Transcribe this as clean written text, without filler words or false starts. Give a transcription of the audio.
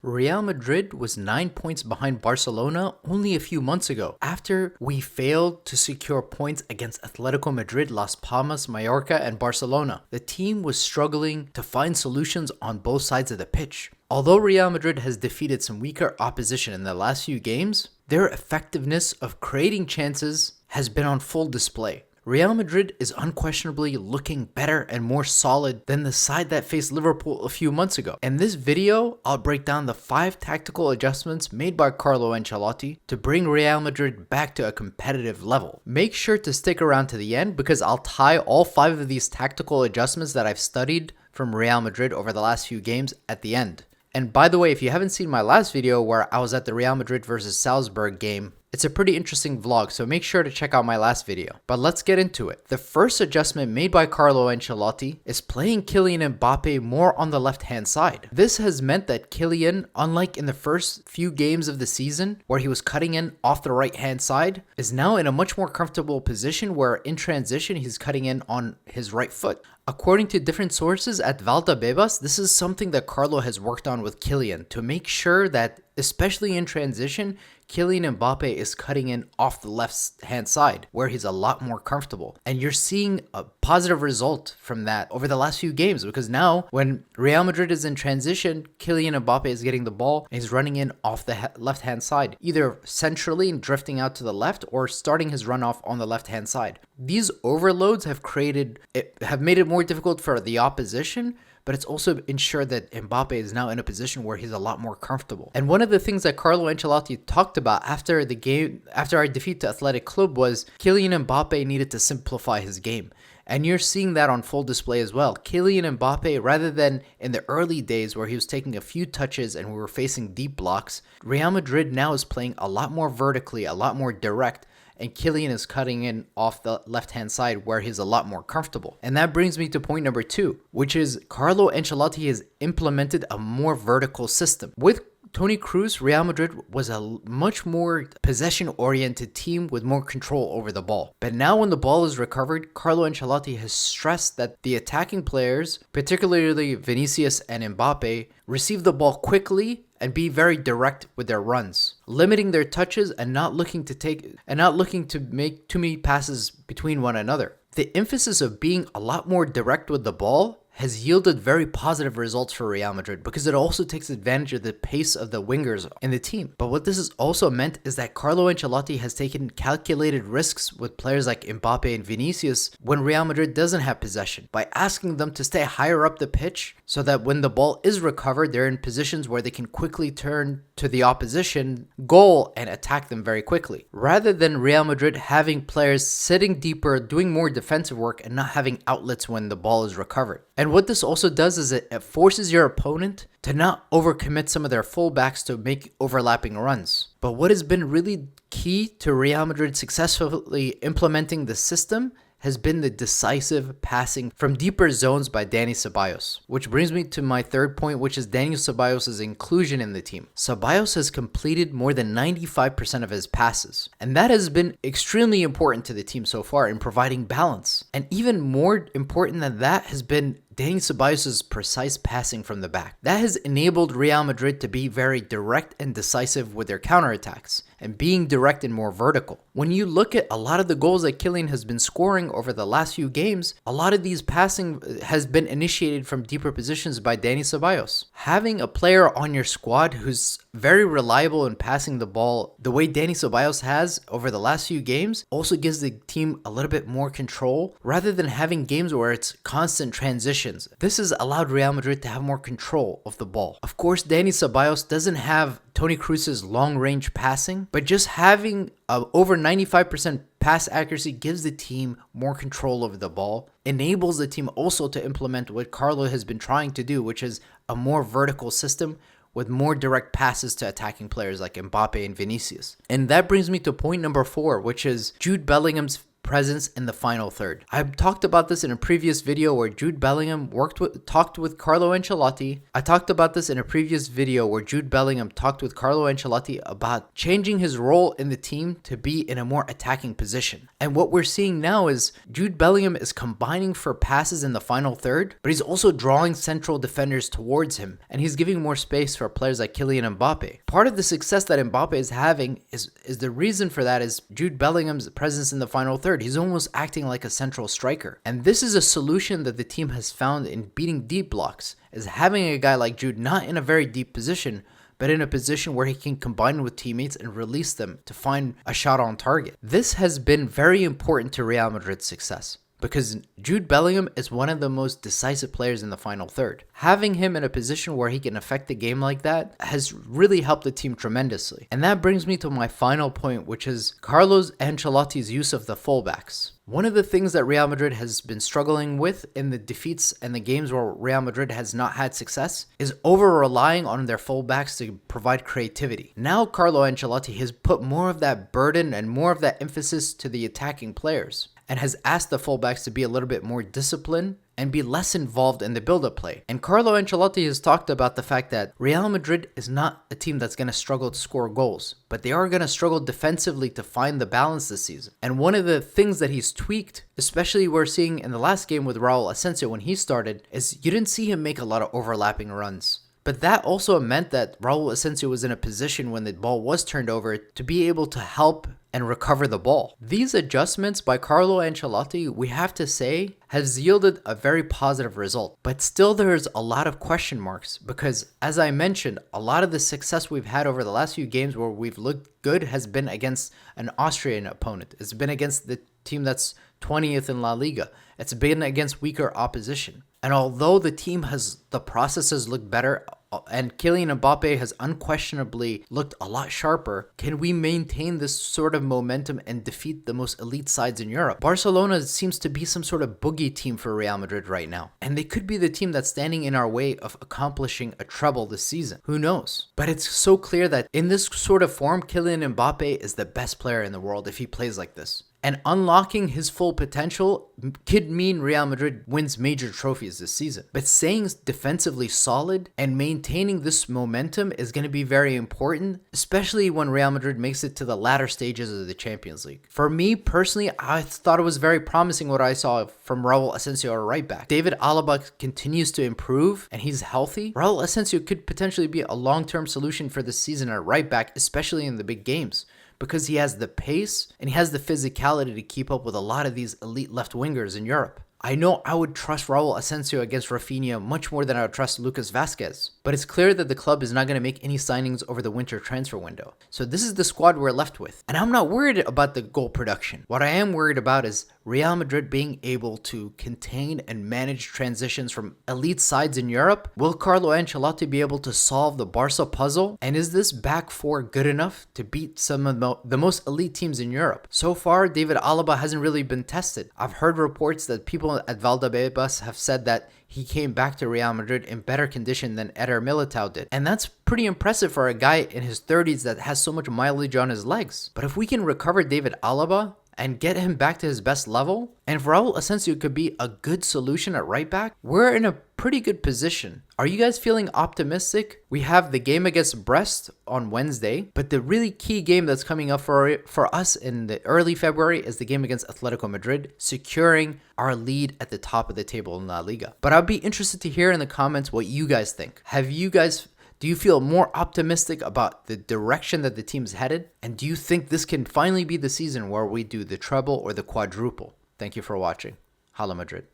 Real Madrid was 9 points behind Barcelona only a few months ago, after we failed to secure points against Atletico Madrid, Las Palmas, Mallorca, and Barcelona. The team was struggling to find solutions on both sides of the pitch. Although Real Madrid has defeated some weaker opposition in the last few games, their effectiveness of creating chances has been on full display. Real Madrid is unquestionably looking better and more solid than the side that faced Liverpool a few months ago. In this video, I'll break down the 5 tactical adjustments made by Carlo Ancelotti to bring Real Madrid back to a competitive level. Make sure to stick around to the end because I'll tie all 5 of these tactical adjustments that I've studied from Real Madrid over the last few games at the end. And by the way, if you haven't seen my last video where I was at the Real Madrid versus Salzburg game, it's a pretty interesting vlog, so make sure to check out my last video. But let's get into it. The first adjustment made by Carlo Ancelotti is playing Kylian Mbappe more on the left-hand side. This has meant that Kylian, unlike in the first few games of the season, where he was cutting in off the right-hand side, is now in a much more comfortable position where in transition he's cutting in on his right foot. According to different sources at Valdebebas, this is something that Carlo has worked on with Kylian to make sure that, especially in transition, Kylian Mbappe is cutting in off the left-hand side, where he's a lot more comfortable. And you're seeing a positive result from that over the last few games, because now when Real Madrid is in transition, Kylian Mbappe is getting the ball and he's running in off the left-hand side, either centrally and drifting out to the left or starting his runoff on the left-hand side. These overloads have made it more difficult for the opposition, but it's also ensured that Mbappe is now in a position where he's a lot more comfortable. And one of the things that Carlo Ancelotti talked about after the game, after our defeat to Athletic Club, was Kylian Mbappe needed to simplify his game. And you're seeing that on full display as well. Kylian Mbappe, rather than in the early days where he was taking a few touches and we were facing deep blocks, Real Madrid now is playing a lot more vertically, a lot more direct, and Kylian is cutting in off the left-hand side where he's a lot more comfortable. And that brings me to point number 2, which is Carlo Ancelotti has implemented a more vertical system. With Toni Kroos, Real Madrid was a much more possession-oriented team with more control over the ball. But now when the ball is recovered, Carlo Ancelotti has stressed that the attacking players, particularly Vinícius and Mbappe, receive the ball quickly and be very direct with their runs, limiting their touches and not looking to make too many passes between one another. The emphasis of being a lot more direct with the ball has yielded very positive results for Real Madrid because it also takes advantage of the pace of the wingers in the team. But what this has also meant is that Carlo Ancelotti has taken calculated risks with players like Mbappe and Vinícius when Real Madrid doesn't have possession, by asking them to stay higher up the pitch so that when the ball is recovered, they're in positions where they can quickly turn to the opposition goal and attack them very quickly, rather than Real Madrid having players sitting deeper, doing more defensive work, and not having outlets when the ball is recovered. And what this also does is it forces your opponent to not overcommit some of their fullbacks to make overlapping runs. But what has been really key to Real Madrid successfully implementing the system has been the decisive passing from deeper zones by Dani Ceballos. Which brings me to my third point, which is Dani Ceballos' inclusion in the team. Ceballos has completed more than 95% of his passes, and that has been extremely important to the team so far in providing balance. And even more important than that has been Dani Ceballos' precise passing from the back. That has enabled Real Madrid to be very direct and decisive with their counterattacks, and being direct and more vertical. When you look at a lot of the goals that Kylian has been scoring over the last few games, a lot of these passing has been initiated from deeper positions by Dani Ceballos. Having a player on your squad who's very reliable in passing the ball the way Dani Ceballos has over the last few games also gives the team a little bit more control, rather than having games where it's constant transitions. This has allowed Real Madrid to have more control of the ball. Of course, Dani Ceballos doesn't have Toni Kroos' long-range passing, but just having over 95% pass accuracy gives the team more control over the ball, enables the team also to implement what Carlo has been trying to do, which is a more vertical system with more direct passes to attacking players like Mbappe and Vinícius. And that brings me to point number 4, which is Jude Bellingham's presence in the final third. I talked about this in a previous video where Jude Bellingham talked with Carlo Ancelotti. About changing his role in the team to be in a more attacking position. And what we're seeing now is Jude Bellingham is combining for passes in the final third, but he's also drawing central defenders towards him, and he's giving more space for players like Kylian Mbappe. Part of the success that Mbappe is having is the reason for that is Jude Bellingham's presence in the final third. He's almost acting like a central striker. And this is a solution that the team has found in beating deep blocks, is having a guy like Jude not in a very deep position, but in a position where he can combine with teammates and release them to find a shot on target. This has been very important to Real Madrid's success, because Jude Bellingham is one of the most decisive players in the final third. Having him in a position where he can affect the game like that has really helped the team tremendously. And that brings me to my final point, which is Carlo Ancelotti's use of the fullbacks. One of the things that Real Madrid has been struggling with in the defeats and the games where Real Madrid has not had success is over-relying on their fullbacks to provide creativity. Now Carlo Ancelotti has put more of that burden and more of that emphasis to the attacking players, and has asked the fullbacks to be a little bit more disciplined and be less involved in the build-up play. And Carlo Ancelotti has talked about the fact that Real Madrid is not a team that's going to struggle to score goals, but they are going to struggle defensively to find the balance this season. And one of the things that he's tweaked, especially we're seeing in the last game with Raul Asensio when he started, is you didn't see him make a lot of overlapping runs. But that also meant that Raul Asensio was in a position when the ball was turned over to be able to help and recover the ball. These adjustments by Carlo Ancelotti, we have to say, has yielded a very positive result. But still there's a lot of question marks because, as I mentioned, a lot of the success we've had over the last few games where we've looked good has been against an Austrian opponent. It's been against the team that's 20th in La Liga. It's been against weaker opposition. And although the processes look better and Kylian Mbappe has unquestionably looked a lot sharper, can we maintain this sort of momentum and defeat the most elite sides in Europe? Barcelona seems to be some sort of boogie team for Real Madrid right now, and they could be the team that's standing in our way of accomplishing a treble this season. Who knows? But it's so clear that in this sort of form, Kylian Mbappe is the best player in the world if he plays like this. And unlocking his full potential could mean Real Madrid wins major trophies this season. But staying defensively solid and maintaining this momentum is going to be very important, especially when Real Madrid makes it to the latter stages of the Champions League. For me personally, I thought it was very promising what I saw from Raul Asensio at right back. David Alaba continues to improve and he's healthy. Raul Asensio could potentially be a long-term solution for this season at right back, especially in the big games, because he has the pace and he has the physicality to keep up with a lot of these elite left wingers in Europe. I know I would trust Raul Asensio against Rafinha much more than I would trust Lucas Vazquez, but it's clear that the club is not going to make any signings over the winter transfer window. So this is the squad we're left with. And I'm not worried about the goal production. What I am worried about is Real Madrid being able to contain and manage transitions from elite sides in Europe. Will Carlo Ancelotti be able to solve the Barca puzzle? And is this back four good enough to beat some of the most elite teams in Europe? So far, David Alaba hasn't really been tested. I've heard reports that people at Valdebebas have said that he came back to Real Madrid in better condition than Eder Militao did. And that's pretty impressive for a guy in his 30s that has so much mileage on his legs. But if we can recover David Alaba and get him back to his best level, and if Raul Asensio could be a good solution at right back, we're in a pretty good position. Are you guys feeling optimistic? We have the game against Brest on Wednesday, but the really key game that's coming up for us in the early February is the game against Atletico Madrid, securing our lead at the top of the table in La Liga. But I'd be interested to hear in the comments what you guys think. Do you feel more optimistic about the direction that the team's headed? And do you think this can finally be the season where we do the treble or the quadruple? Thank you for watching. Hala Madrid.